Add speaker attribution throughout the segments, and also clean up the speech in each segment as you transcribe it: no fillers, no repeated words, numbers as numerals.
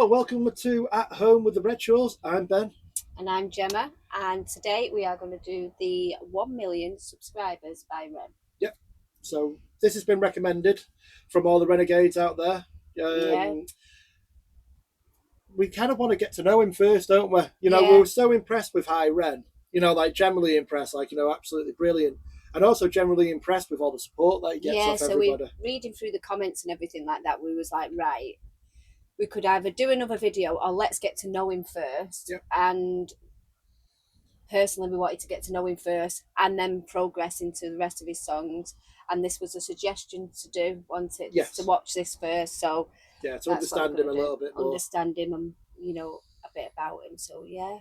Speaker 1: welcome to At Home with the Redshaws. I'm Ben.
Speaker 2: And I'm Gemma, and today we are going to do the 1 million subscribers by Ren.
Speaker 1: Yep. So this has been recommended from all the renegades out there. We kind of want to get to know him first, don't we? We were so impressed with High Ren. Generally impressed, absolutely brilliant. And also generally impressed with all the support that he gets off everybody.
Speaker 2: So reading through the comments and everything like that, we was like, right, we could either do another video or let's get to know him first.
Speaker 1: Yep.
Speaker 2: And personally, we wanted to get to know him first and then progress into the rest of his songs. And this was a suggestion to do, to watch this first. So
Speaker 1: to understand him a little bit more.
Speaker 2: Understand him and, a bit about him. So, yeah.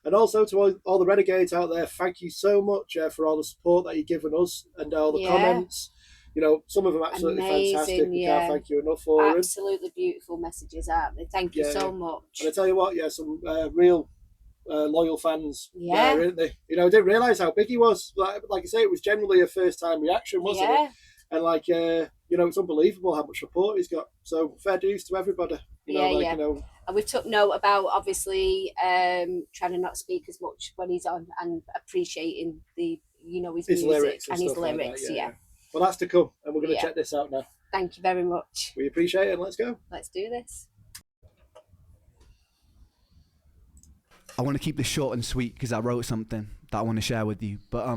Speaker 1: And also to all the renegades out there, thank you so much for all the support that you've given us and all the comments. Some of them absolutely fantastic. We can't thank you enough for them.
Speaker 2: Absolutely beautiful messages, aren't they? Thank you so much.
Speaker 1: And I tell you what, some real loyal fans there, aren't they? I didn't realise how big he was. Like I say, it was generally a first-time reaction, wasn't it? And it's unbelievable how much support he's got. So fair dues to everybody.
Speaker 2: And we took note about obviously trying to not speak as much when he's on and appreciating his music
Speaker 1: lyrics
Speaker 2: and his lyrics.
Speaker 1: Well, that's to come, and we're going to check this out now.
Speaker 2: Thank you very much.
Speaker 1: We appreciate it. Let's go.
Speaker 2: Let's do this.
Speaker 3: I want to keep this short and sweet because I wrote something that I want to share with you. But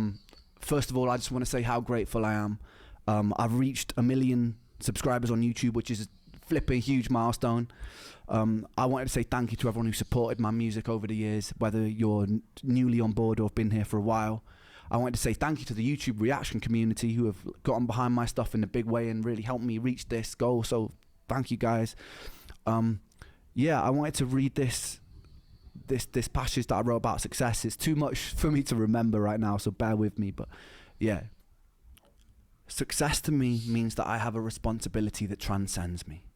Speaker 3: first of all, I just want to say how grateful I am. I've reached 1 million subscribers on YouTube, which is a flipping huge milestone. I wanted to say thank you to everyone who supported my music over the years, whether you're newly on board or have been here for a while. I wanted to say thank you to the YouTube reaction community who have gotten behind my stuff in a big way and really helped me reach this goal. So thank you guys. I wanted to read this passage that I wrote about success. It's too much for me to remember right now, so bear with me. But yeah, success to me means that I have a responsibility that transcends me.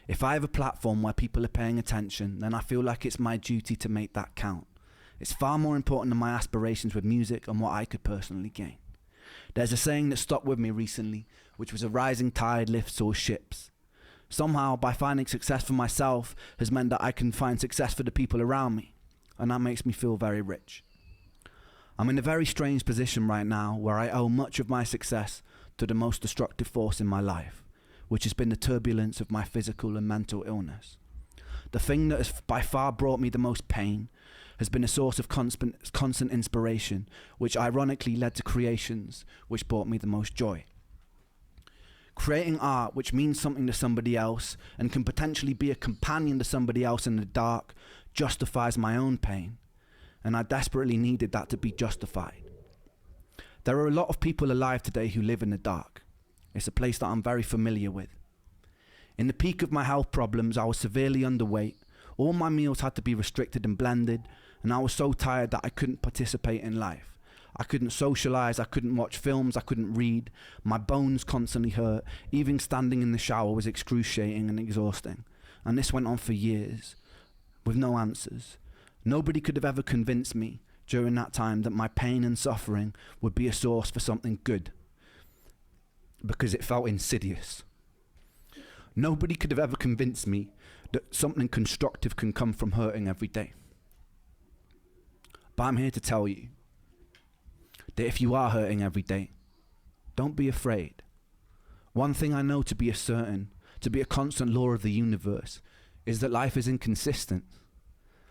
Speaker 3: If I have a platform where people are paying attention, then I feel like it's my duty to make that count. It's far more important than my aspirations with music and what I could personally gain. There's a saying that stuck with me recently, which was a rising tide lifts all ships. Somehow, by finding success for myself has meant that I can find success for the people around me, and that makes me feel very rich. I'm in a very strange position right now where I owe much of my success to the most destructive force in my life, which has been the turbulence of my physical and mental illness. The thing that has by far brought me the most pain has been a source of constant inspiration, which ironically led to creations which brought me the most joy. Creating art which means something to somebody else and can potentially be a companion to somebody else in the dark justifies my own pain, and I desperately needed that to be justified. There are a lot of people alive today who live in the dark. It's a place that I'm very familiar with. In the peak of my health problems, I was severely underweight. All my meals had to be restricted and blended, and I was so tired that I couldn't participate in life. I couldn't socialize, I couldn't watch films, I couldn't read. My bones constantly hurt. Even standing in the shower was excruciating and exhausting. And this went on for years, with no answers. Nobody could have ever convinced me during that time that my pain and suffering would be a source for something good, because it felt insidious. Nobody could have ever convinced me that something constructive can come from hurting every day. But I'm here to tell you that if you are hurting every day, don't be afraid. One thing I know to be a constant law of the universe, is that life is inconsistent.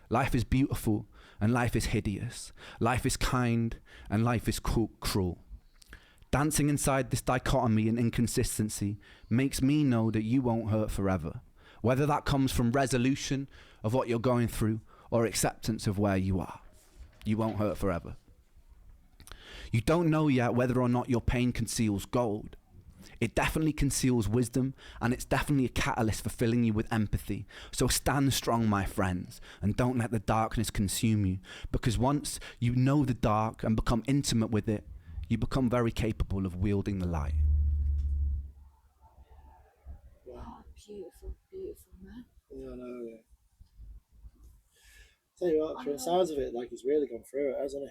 Speaker 3: Life is beautiful and life is hideous. Life is kind and life is cruel. Dancing inside this dichotomy and inconsistency makes me know that you won't hurt forever, whether that comes from resolution of what you're going through or acceptance of where you are. You won't hurt forever. You don't know yet whether or not your pain conceals gold. It definitely conceals wisdom, and it's definitely a catalyst for filling you with empathy. So stand strong, my friends, and don't let the darkness consume you, because once you know the dark and become intimate with it, you become very capable of wielding the light.
Speaker 2: Wow, beautiful, beautiful, man.
Speaker 1: Yeah, I know, yeah. Tell you what, from the sounds of it, he's really gone through it, hasn't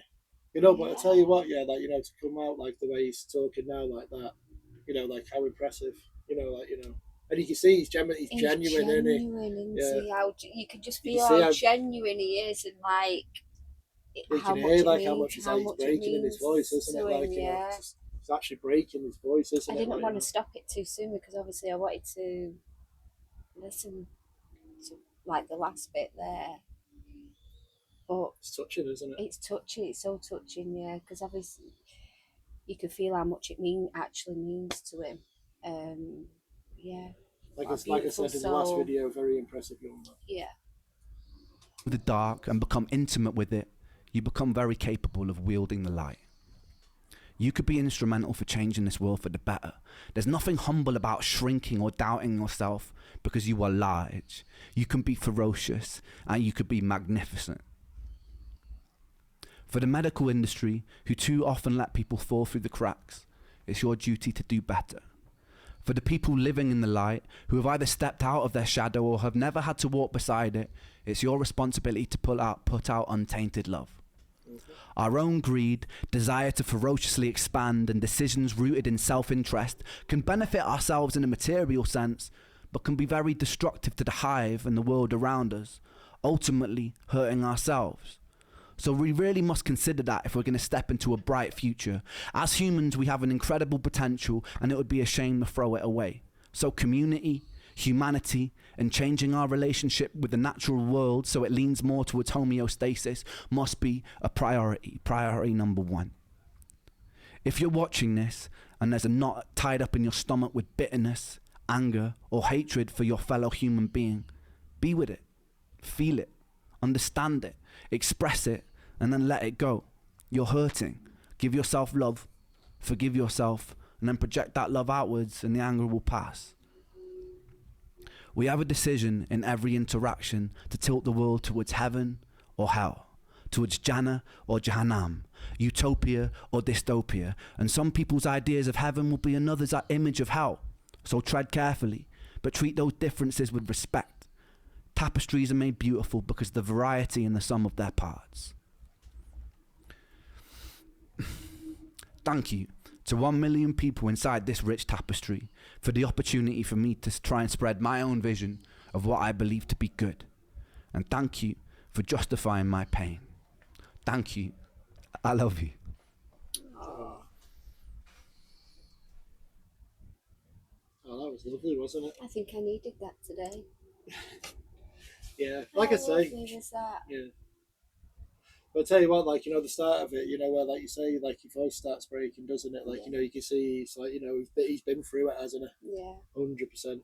Speaker 1: he? But I tell you what, to come out the way he's talking now like that, how impressive, And you can see he's genuine, isn't he?
Speaker 2: Yeah. How you can just feel how genuine he is, and like how much
Speaker 1: how much he's breaking in his voice, isn't it? Like, you know, it's actually breaking his voice, isn't it?
Speaker 2: I didn't want to stop it too soon because obviously I wanted to listen to like the last bit there. But
Speaker 1: it's touching, isn't it?
Speaker 2: It's touching. It's so touching, yeah. Because obviously you can feel how much it actually means to him. Yeah.
Speaker 1: Like I said in the last video, very impressive young man.
Speaker 2: Yeah.
Speaker 3: The dark and become intimate with it, you become very capable of wielding the light. You could be instrumental for changing this world for the better. There's nothing humble about shrinking or doubting yourself because you are large. You can be ferocious and you could be magnificent. For the medical industry, who too often let people fall through the cracks, it's your duty to do better. For the people living in the light, who have either stepped out of their shadow or have never had to walk beside it, it's your responsibility to put out untainted love. Our own greed, desire to ferociously expand, and decisions rooted in self-interest can benefit ourselves in a material sense, but can be very destructive to the hive and the world around us, ultimately hurting ourselves. So we really must consider that if we're going to step into a bright future. As humans, we have an incredible potential, and it would be a shame to throw it away. So community, humanity, and changing our relationship with the natural world so it leans more towards homeostasis must be a priority number one. If you're watching this and there's a knot tied up in your stomach with bitterness, anger, or hatred for your fellow human being, be with it, feel it, understand it, express it, and then let it go. You're hurting. Give yourself love, forgive yourself, and then project that love outwards, and the anger will pass. We have a decision in every interaction to tilt the world towards heaven or hell, towards Jannah or Jahannam, utopia or dystopia, and some people's ideas of heaven will be another's image of hell. So tread carefully, but treat those differences with respect. Tapestries are made beautiful because of the variety in the sum of their parts. Thank you to 1 million people inside this rich tapestry for the opportunity for me to try and spread my own vision of what I believe to be good. And thank you for justifying my pain. Thank you. I love you.
Speaker 1: Oh, that was lovely, wasn't it?
Speaker 2: I think I needed that today.
Speaker 1: Yeah, like I say. Yeah. But I'll tell you what, like, you know, the start of it, you know, where, like you say, like, your voice starts breaking, doesn't it? Like, you know, you can see, it's like, you know, he's been through it, hasn't he?
Speaker 2: Yeah.
Speaker 1: 100%.
Speaker 2: So
Speaker 1: and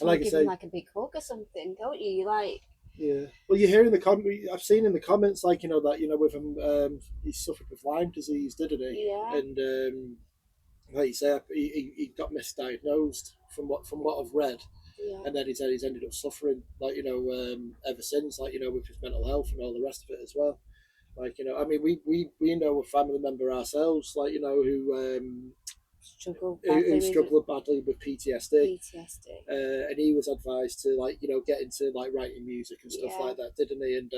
Speaker 1: like I say,
Speaker 2: like a big hug or something, don't you? You like.
Speaker 1: Yeah. Well, you hear in the I've seen in the comments, like, you know, that, you know, with him, he suffered with Lyme disease, didn't he?
Speaker 2: Yeah.
Speaker 1: And like you say, he got misdiagnosed from what I've read.
Speaker 2: Yeah.
Speaker 1: And then he's ended up suffering, like, you know, ever since, like, you know, with his mental health and all the rest of it as well. Like, you know, I mean, we know a family member ourselves, like, you know, who struggled badly with PTSD. And he was advised to, like, you know, get into, like, writing music and stuff like that, didn't he? And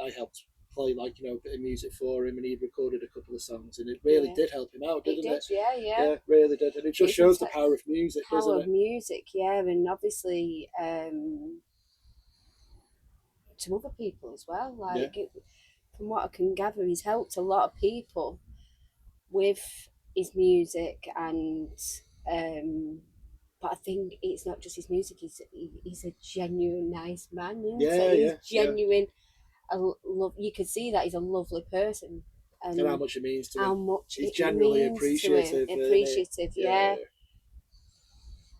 Speaker 1: I helped play, like, you know, a bit of music for him, and he recorded a couple of songs, and it really did help him out, didn't it? Yeah, really did. And it just shows the power of music, doesn't it?
Speaker 2: Power of music, yeah, and obviously to other people as well. Like, from what I can gather, he's helped a lot of people with his music, and but I think it's not just his music. He's a genuine nice man. He's genuine. Love. You can see that he's a lovely person,
Speaker 1: and how much it means to him.
Speaker 2: How much
Speaker 1: he's genuinely appreciative.
Speaker 2: Yeah.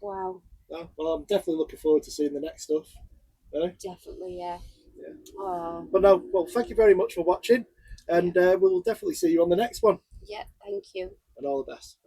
Speaker 2: Wow.
Speaker 1: Oh, well, I'm definitely looking forward to seeing the next stuff.
Speaker 2: Definitely, yeah.
Speaker 1: Oh. But no, well, thank you very much for watching, and we'll definitely see you on the next one.
Speaker 2: Yeah, thank you.
Speaker 1: And all the best.